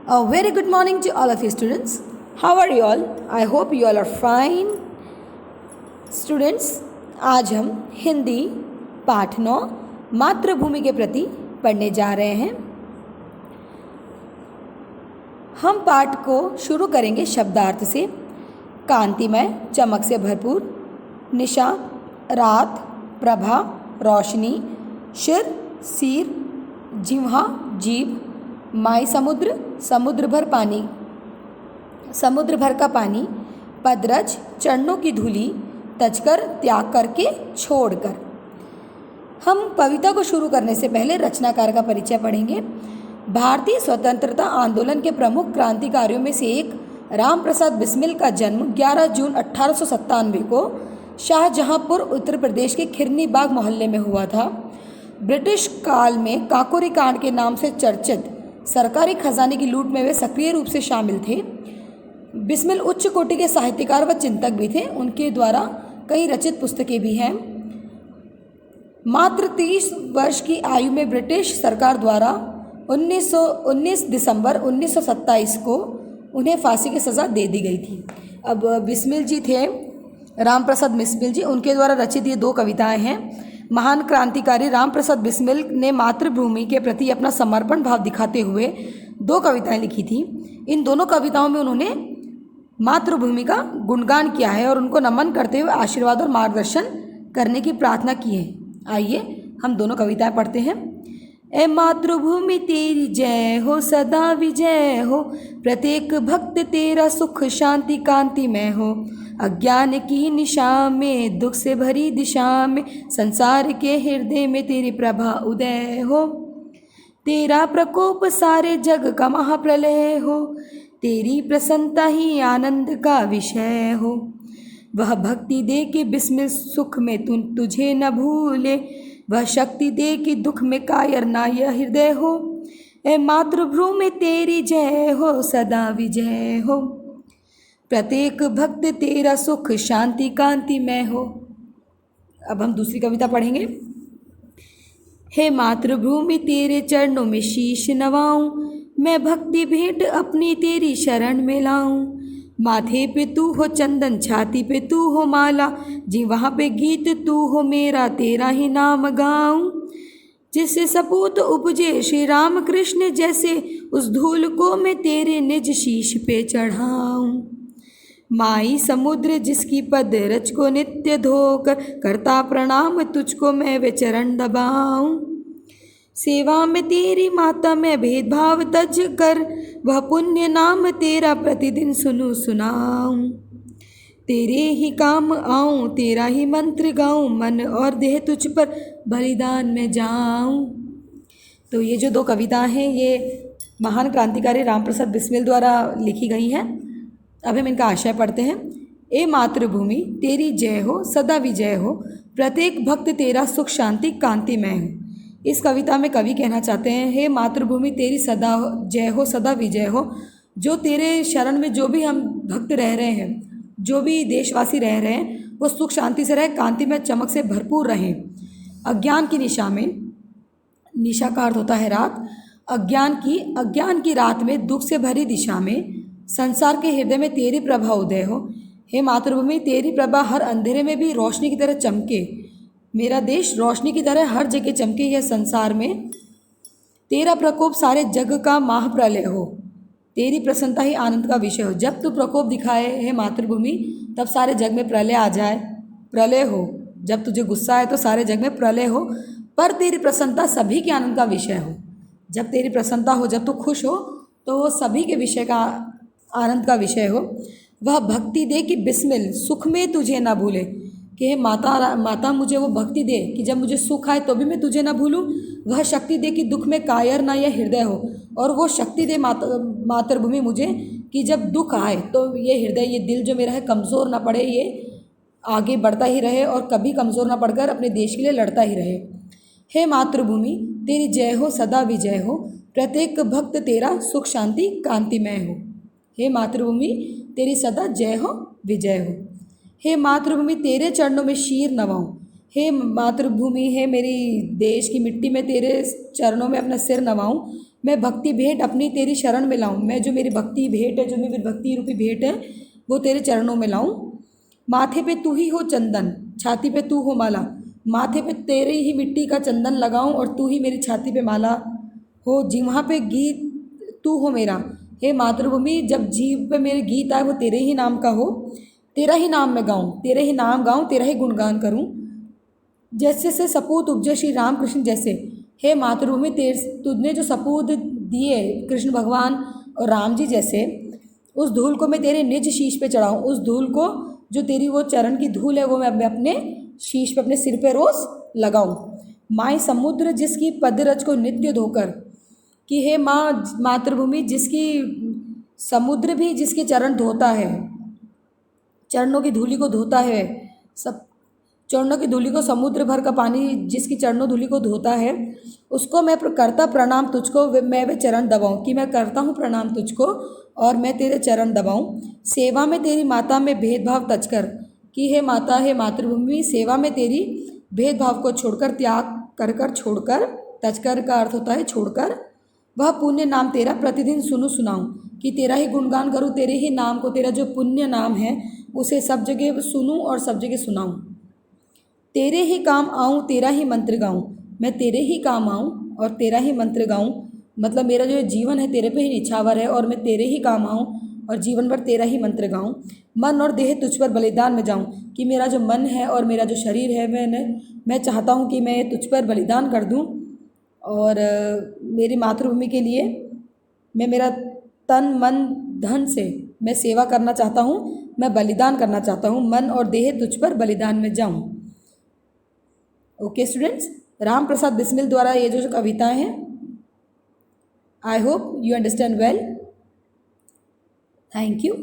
A very good morning to all of you students. How are you all? I hope you all are fine. Students, आज हम हिंदी पाठ 9 मातृभूमि के प्रति पढ़ने जा रहे हैं। हम पाठ को शुरू करेंगे शब्दार्थ से। कांतिमय, चमक से भरपूर, निशा, रात, प्रभा, रोशनी, शिर, सिर, जिह्वा, जीभ, माई समुद्र, समुद्र भर पानी, समुद्र भर का पानी, पदरज, चरणों की धूली, तजकर, त्याग करके, छोड़कर। हम कविता को शुरू करने से पहले रचनाकार का परिचय पढ़ेंगे। भारतीय स्वतंत्रता आंदोलन के प्रमुख क्रांतिकारियों में से एक राम प्रसाद बिस्मिल का जन्म 11 जून 1897 को शाहजहांपुर उत्तर प्रदेश के खिरनी बाग मोहल्ले में हुआ था। ब्रिटिश काल में काकोरी कांड के नाम से चर्चित सरकारी खजाने की लूट में वे सक्रिय रूप से शामिल थे। बिस्मिल उच्च कोटि के साहित्यकार व चिंतक भी थे। उनके द्वारा कई रचित पुस्तकें भी हैं। मात्र 30 वर्ष की आयु में ब्रिटिश सरकार द्वारा 19 दिसंबर 1927 को उन्हें फांसी की सज़ा दे दी गई थी। अब बिस्मिल जी थे, राम प्रसाद बिस्मिल जी, उनके द्वारा रचित ये 2 कविताएं हैं। महान क्रांतिकारी राम प्रसाद बिस्मिल ने मातृभूमि के प्रति अपना समर्पण भाव दिखाते हुए 2 कविताएं लिखी थी। इन दोनों कविताओं में उन्होंने मातृभूमि का गुणगान किया है और उनको नमन करते हुए आशीर्वाद और मार्गदर्शन करने की प्रार्थना की है। आइए हम दोनों कविताएं पढ़ते हैं। ए मातृभूमि तेरी जय हो, सदा विजय हो, प्रत्येक भक्त तेरा सुख शांति कांति में हो। अज्ञान की निशा में, दुख से भरी दिशा में, संसार के हृदय में तेरी प्रभा उदय हो। तेरा प्रकोप सारे जग का महाप्रलय हो, तेरी प्रसन्नता ही आनंद का विषय हो। वह भक्ति दे के बिस्मिल सुख में तुझे न भूले, वह शक्ति दे कि दुख में कायर ना यह हृदय हो। ए मातृभूमि तेरी जय हो, सदा विजय हो, प्रत्येक भक्त तेरा सुख शांति कांति में हो। अब हम दूसरी कविता पढ़ेंगे। हे मातृभूमि तेरे चरणों में शीश नवाऊं, मैं भक्ति भेंट अपनी तेरी शरण में लाऊं। माथे पे तू हो चंदन, छाती पे तू हो माला, जी वहाँ पे गीत तू हो मेरा, तेरा ही नाम गाऊं। जिससे सपूत उपजे श्री राम कृष्ण जैसे, उस धूल को मैं तेरे निज शीश पे चढ़ाऊं। माई समुद्र जिसकी पद रच को नित्य धोकर, करता प्रणाम तुझको मैं वे चरण दबाऊं। सेवा में तेरी माता मैं भेदभाव तज कर, वह पुण्य नाम तेरा प्रतिदिन सुनूं सुनाऊं। तेरे ही काम आऊं, तेरा ही मंत्र गाऊं, मन और देह तुझ पर बलिदान में जाऊं। तो ये जो 2 कविता हैं ये महान क्रांतिकारी राम प्रसाद बिस्मिल द्वारा लिखी गई हैं। अब हम इनका आशय पढ़ते हैं। ए मातृभूमि तेरी जय हो, सदा विजय हो, प्रत्येक भक्त तेरा सुख शांति कांति में हो। इस कविता में कवि कहना चाहते हैं, हे मातृभूमि तेरी सदा जय हो, सदा विजय हो। जो तेरे शरण में जो भी हम भक्त रह रहे हैं, जो भी देशवासी रह रहे हैं, वो सुख शांति से रहे, कांति में चमक से भरपूर रहें। अज्ञान की निशा में, निशा का अर्थ होता है रात, अज्ञान की रात में, दुख से भरी दिशा में, संसार के हृदय में तेरी प्रभा उदय हो। हे मातृभूमि तेरी प्रभा हर अंधेरे में भी रोशनी की तरह चमके। मेरा देश रोशनी की तरह हर जगह चमके। यह संसार में तेरा प्रकोप सारे जग का महाप्रलय हो, तेरी प्रसन्नता ही आनंद का विषय हो। जब तू प्रकोप दिखाए हे मातृभूमि, तब सारे जग में प्रलय आ जाए, प्रलय हो। जब तुझे गुस्सा है तो सारे जग में प्रलय हो, पर तेरी प्रसन्नता सभी के आनंद का विषय हो। जब तेरी प्रसन्नता हो, जब तू खुश हो, तो वो सभी के विषय का आनंद का विषय हो। वह भक्ति दे कि बिस्मिल सुख में तुझे ना भूले, कि हे माता मुझे वो भक्ति दे कि जब मुझे सुख आए तो भी मैं तुझे ना भूलूं। वह शक्ति दे कि दुख में कायर ना यह हृदय हो, और वो शक्ति दे मातृभूमि मुझे कि जब दुख आए तो ये हृदय, ये दिल जो मेरा है कमज़ोर ना पड़े, ये आगे बढ़ता ही रहे और कभी कमज़ोर ना पड़कर अपने देश के लिए लड़ता ही रहे। हे मातृभूमि तेरी जय हो, सदा विजय हो, प्रत्येक भक्त तेरा सुख शांति कांतिमय हो। हे मातृभूमि तेरी सदा जय हो, विजय हो। हे मातृभूमि तेरे चरणों में शीर नवाऊं, हे मातृभूमि, हे मेरी देश की मिट्टी में तेरे चरणों में अपना सिर नवाऊं, मैं भक्ति भेंट अपनी तेरी शरण में लाऊं, मैं जो मेरी भक्ति भेंट है, जो मेरी भक्ति रूपी भेंट है, वो तेरे चरणों में लाऊं। माथे पे तू ही हो चंदन, छाती पे तू हो माला, माथे पे तेरे ही मिट्टी का चंदन लगाऊं और तू ही मेरी छाती पे माला हो। जिह्वा पे गीत तू हो मेरा, हे मातृभूमि, जब जीव पे मेरे गीत आए वो तेरे ही नाम का हो। तेरा ही नाम मैं गाऊं, तेरे ही नाम गाऊं, तेरा ही गुणगान करूं। जैसे से सपूत उपजे श्री राम कृष्ण जैसे, हे मातृभूमि, तुझने जो सपूत दिए कृष्ण भगवान और राम जी जैसे, उस धूल को मैं तेरे निज शीश पे चढ़ाऊँ, उस धूल को जो तेरी वो चरण की धूल है वो मैं अपने शीश पे, अपने सिर पे रोज़ लगाऊँ। माई समुद्र जिसकी पदरज को नित्य धोकर, कि हे माँ मातृभूमि, जिसकी समुद्र भी जिसके चरण धोता है, चरणों की धूलि को धोता है, सब चरणों की धूलि को, समुद्र भर का पानी जिसकी चरणों धूलि को धोता है, उसको मैं करता प्रणाम तुझको, मैं वे चरण दबाऊँ, कि मैं करता हूँ प्रणाम तुझको और मैं तेरे चरण दबाऊँ। सेवा में तेरी माता में भेदभाव तजकर, कि हे माता, हे मातृभूमि, सेवा में तेरी भेदभाव को छोड़कर, त्याग कर कर छोड़कर, तजकर का अर्थ होता है छोड़कर, वह पुण्य नाम तेरा प्रतिदिन सुनूं सुनाऊं, कि तेरा ही गुणगान करूं, तेरे ही नाम को, तेरा जो पुण्य नाम है उसे सब जगह सुनूं और सब जगह सुनाऊं। तेरे ही काम आऊं, तेरा ही मंत्र गाऊं, मैं तेरे ही काम आऊं और तेरा ही मंत्र गाऊं, मतलब मेरा जो जीवन है तेरे पे ही निछावर है और मैं तेरे ही काम आऊं और जीवन भर तेरा ही मंत्र गाऊं। मन और देह तुझ पर बलिदान में जाऊं, कि मेरा जो मन है और मेरा जो शरीर है मैं चाहता हूं कि मैं तुझ पर बलिदान कर दूं और मेरी मातृभूमि के लिए मैं मेरा तन मन धन से मैं सेवा करना चाहता हूँ, मैं बलिदान करना चाहता हूँ, मन और देह तुझ पर बलिदान में जाऊँ। ओके स्टूडेंट्स, राम प्रसाद बिस्मिल द्वारा ये जो कविताएं हैं, I hope you understand well. Thank you.